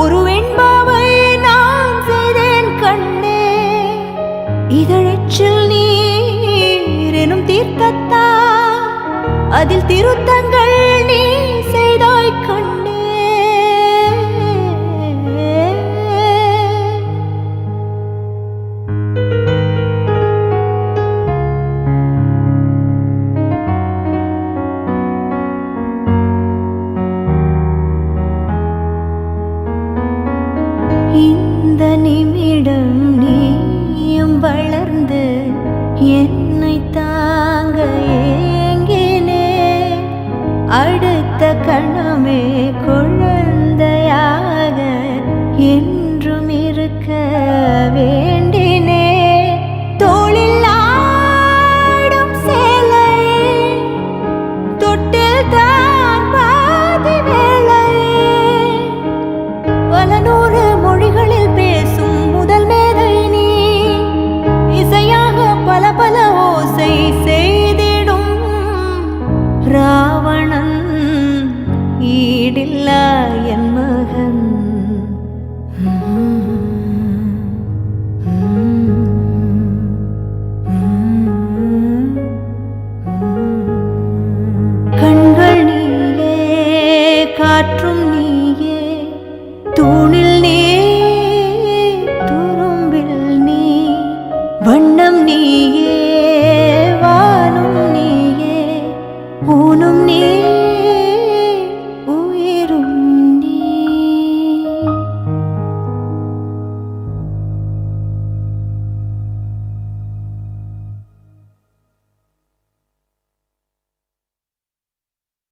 ஒரு வெண்பாவை நான் செய்தேன் கண்ணே. இதழச்சில் நீர் எனும் தீர்த்தத்தா அதில் திருத்தங்கள் நீ செய்தாய் கண்ணே. இந்த நிமிடம் நீயும் வளர்ந்து என்னை தாங்க ஏங்கினே. அடுத்த கணமே குழந்தையாக என்றும் இருக்க வேண்டினே. தோளில் ஆடும் சேலை தொட்டில் தான் பாதி வேலை. பல நூறு மொழிகளில் பேசும் முதல் மேதை நீ. இசையாக பல பல ஓசை செய்திடும் ராவணன் ஈடில்லா என் மகன். கண்கள் நீலே காற்றும்